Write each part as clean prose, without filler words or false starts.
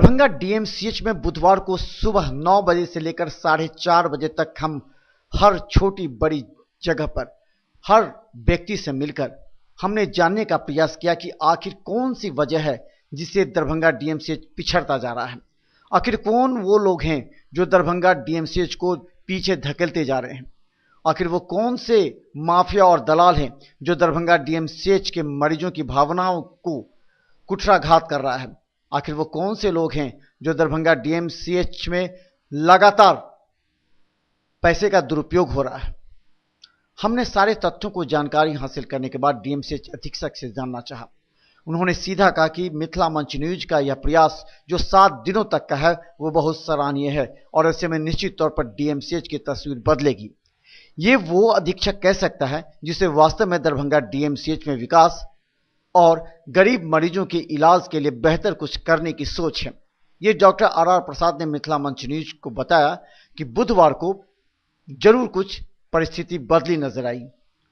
Darbhanga DMCH में बुधवार को सुबह 9 बजे से लेकर 4:30 बजे तक हम हर छोटी बड़ी जगह पर हर व्यक्ति से मिलकर हमने जानने का प्रयास किया कि आखिर कौन सी वजह है जिससे दरभंगा डीएमसीएच पिछड़ता जा रहा है। आखिर कौन वो लोग हैं जो दरभंगा डीएमसीएच को पीछे धकेलते जा रहे हैं। आखिर वो कौन से माफिया और दलाल हैं जो दरभंगा डीएमसीएच के मरीजों की भावनाओं को कुठाराघात कर रहा है। आखिर वो कौन से लोग हैं जो दरभंगा डीएमसीएच में लगातार पैसे का दुरुपयोग हो रहा है। हमने सारे तथ्यों को जानकारी हासिल करने के बाद डीएमसीएच अधीक्षक से जानना चाहा। उन्होंने सीधा कहा कि मिथिला मंच न्यूज का यह प्रयास जो 7 दिनों तक का है वो बहुत सराहनीय है और ऐसे में निश्चित तौर पर डीएमसीएच की तस्वीर बदलेगी। ये वो अधीक्षक कह सकता है जिसे वास्तव में दरभंगा डीएमसीएच में विकास और गरीब मरीजों के इलाज के लिए बेहतर कुछ करने की सोच है। ये डॉक्टर आर प्रसाद ने मिथिला मंच न्यूज को बताया कि बुधवार को जरूर कुछ परिस्थिति बदली नजर आई।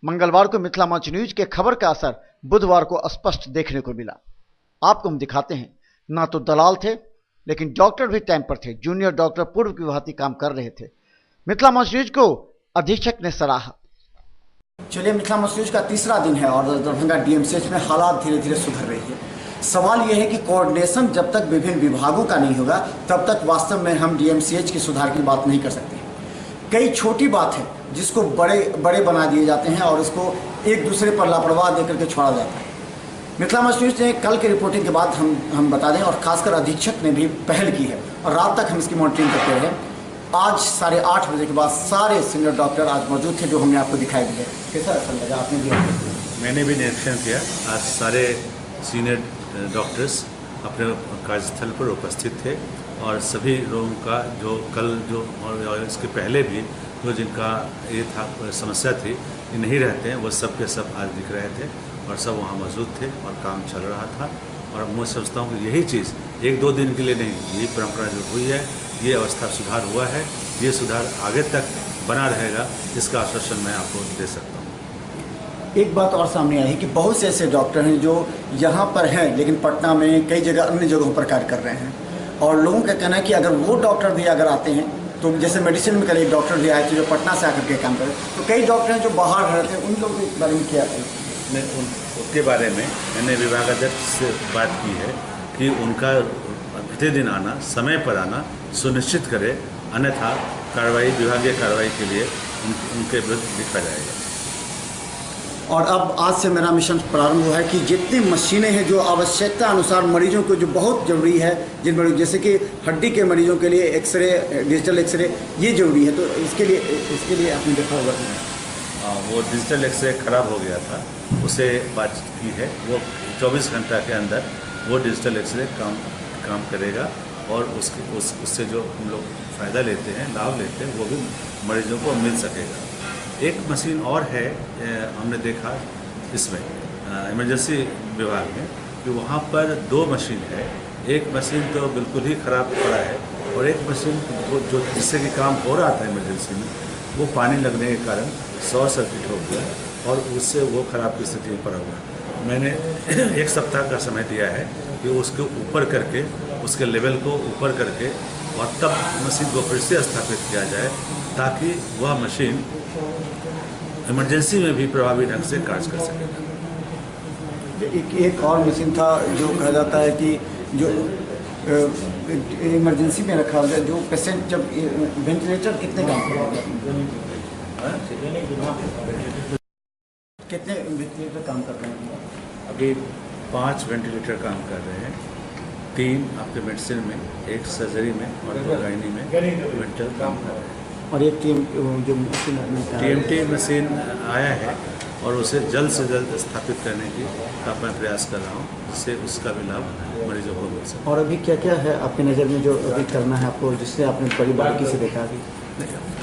मंगलवार को मिथिला मंच न्यूज के खबर का असर बुधवार को स्पष्ट देखने को मिला। आपको हम दिखाते हैं, ना तो दलाल थे लेकिन डॉक्टर भी टाइम पर थे। जूनियर डॉक्टर पूर्व की भांति काम कर रहे थे। मिथिला मंच न्यूज को अधीक्षक ने सराहा। चलिए, मिथिला मंच न्यूज का तीसरा दिन है और दरभंगा डीएमसीएच में हालात धीरे धीरे सुधर रही है। सवाल यह है कि कोऑर्डिनेशन जब तक विभिन्न विभागों का नहीं होगा तब तक वास्तव में हम डीएमसीएच की सुधार की बात नहीं कर सकते। कई छोटी बात है जिसको बड़े बना दिए जाते हैं और इसको एक दूसरे पर लापरवाह देकर के छोड़ा जाता है। मिथिला मंच न्यूज ने कल की रिपोर्टिंग के बाद हम बता दें, और खासकर अधीक्षक ने भी पहल की है और रात तक हम इसकी मॉनिटरिंग करते रहे। आज 8:30 बजे के बाद सारे सीनियर डॉक्टर आज मौजूद थे जो हमने आपको दिखाई दिए। कैसा असर लगा? आपने भी? मैंने भी निरीक्षण किया। आज सारे सीनियर डॉक्टर्स अपने कार्यस्थल पर उपस्थित थे और सभी लोगों का जो कल और इसके पहले भी जो जिनका ये था समस्या थी ये नहीं रहते हैं, वो सब के सब आज दिख रहे थे और सब वहाँ मौजूद थे और काम चल रहा था। और मैं समझता हूँ कि यही चीज़ 1-2 दिन के लिए नहीं, यही परंपरा जो हुई है, ये अवस्था सुधार हुआ है, ये सुधार आगे तक बना रहेगा, इसका आश्वासन मैं आपको दे सकता हूँ। एक बात और सामने आई है कि बहुत से ऐसे डॉक्टर हैं जो यहाँ पर हैं लेकिन पटना में कई जगह अन्य जगहों पर कार्य कर रहे हैं और लोगों का कहना है कि अगर वो डॉक्टर भी अगर आते हैं तो जैसे मेडिसिन में कल एक डॉक्टर भी आए थे जो पटना से आकर के काम करे, तो कई डॉक्टर हैं जो बाहर रहते हैं, उन लोगों के बारे में क्या है? उनके बारे में मैंने विभागाध्यक्ष से बात की है कि उनका प्रतिदिन आना, समय पर आना सुनिश्चित करे, अन्यथा कार्रवाई, विभागीय कार्रवाई के लिए उनके विरुद्ध लिखा जाएगा। और अब आज से मेरा मिशन प्रारंभ हुआ है कि जितनी मशीनें हैं जो आवश्यकता अनुसार मरीजों को जो बहुत ज़रूरी है, जिन मरीजों जैसे कि हड्डी के मरीजों के लिए एक्सरे, डिजिटल एक्सरे ये ज़रूरी है, तो इसके लिए आपने देखा होगा वो डिजिटल एक्सरे ख़राब हो गया था, उसे बातचीत की है। वो 24 घंटा के अंदर वो डिजिटल एक्सरे काम करेगा और उससे जो हम लोग फ़ायदा लेते हैं, लाभ लेते हैं, वो भी मरीजों को मिल सकेगा। एक मशीन और है, हमने देखा इसमें इमरजेंसी विभाग में कि वहाँ पर 2 मशीन है। एक मशीन तो बिल्कुल ही ख़राब पड़ा है और एक मशीन जो जिससे कि काम हो रहा था इमरजेंसी में, वो पानी लगने के कारण शॉर्ट सर्किट हो गया और उससे वो ख़राब की स्थिति में पड़ा हुआ। मैंने 1 सप्ताह का समय दिया है कि उसके ऊपर करके, उसके लेवल को ऊपर करके और तब मशीन को फिर से स्थापित किया जाए ताकि वह मशीन इमरजेंसी में भी प्रभावी ढंग से कार्य कर सके। एक और मशीन था जो कहा जाता है कि जो इमरजेंसी में रखा होता है, जो पेशेंट जब वेंटिलेटर कितने काम कितने वेंटिलेटर काम कर रहे हैं? अभी 5 वेंटिलेटर काम कर रहे हैं, 3 आपके मेडिसिन में, 1 सर्जरी में और 2 गायनी में वेंटिलेटर काम कर रहे हैं। और एक जो मशीन TMT मशीन आया है और उसे जल्द से जल्द स्थापित करने की का मैं प्रयास कर रहा हूँ, जिससे उसका भी लाभ मरीजों को मिल सके। और अभी क्या क्या है आपकी नज़र में जो अभी करना है आपको, जिससे आपने बड़ी बारीकी से देखा? अभी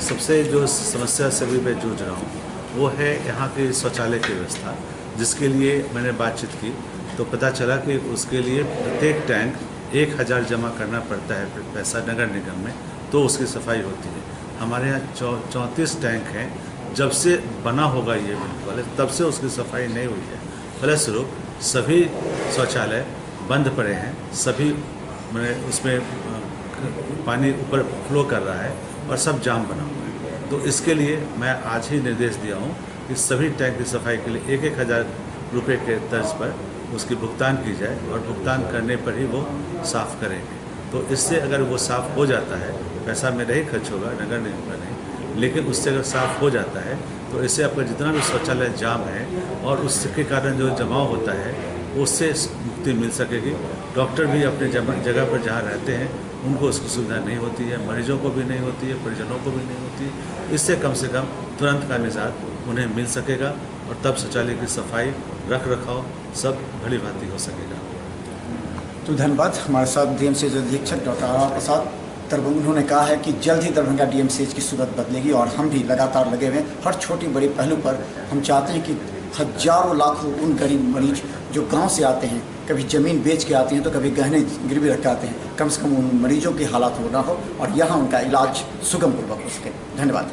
सबसे जो समस्या से भी मैं जूझ रहा हूँ वो है यहाँ की शौचालय की व्यवस्था, जिसके लिए मैंने बातचीत की तो पता चला कि उसके लिए प्रत्येक टैंक 1000 जमा करना पड़ता है पैसा नगर निगम में, तो उसकी सफाई होती है। हमारे यहाँ 34 टैंक हैं, जब से बना होगा ये बिल्कुल तब से उसकी सफाई नहीं हुई है। फलस्वरूप सभी शौचालय बंद पड़े हैं, सभी मैंने उसमें पानी ऊपर फ्लो कर रहा है और सब जाम बना हुआ है। तो इसके लिए मैं आज ही निर्देश दिया हूँ कि सभी टैंक की सफाई के लिए 1,000 रुपये के तर्ज पर उसकी भुगतान की जाए और भुगतान करने पर ही वो साफ़ करेंगे। तो इससे अगर वो साफ़ हो जाता है, पैसा मेरा ही खर्च होगा, नगर निगम का नहीं, लेकिन उससे अगर साफ़ हो जाता है तो इससे आपका जितना भी शौचालय जाम है और उसके कारण जो जमाव होता है उससे मुक्ति मिल सकेगी। डॉक्टर भी अपने जगह पर जहाँ रहते हैं उनको उसकी सुविधा नहीं होती है, मरीजों को भी नहीं होती है, परिजनों को भी नहीं होती है। इससे कम से कम तुरंत का निजात उन्हें मिल सकेगा और तब शौचालय की सफाई रख रखाव सब भली भांति हो सकेगा। तो धन्यवाद। हमारे साथ डीएमसीएच अधीक्षक डॉक्टर आर प्रसाद तरबंग, उन्होंने कहा है कि जल्द ही दरभंगा डीएमसीएच की सूरत बदलेगी और हम भी लगातार लगे हुए हैं हर छोटी बड़ी पहलू पर। हम चाहते हैं कि हजारों लाखों उन गरीब मरीज जो गांव से आते हैं, कभी ज़मीन बेच के आते हैं तो कभी गहने गिरवी रख के आते हैं, कम से कम उन मरीजों की हालात हो ना हो और यहाँ उनका इलाज सुगम पूर्वक हो सके। धन्यवाद।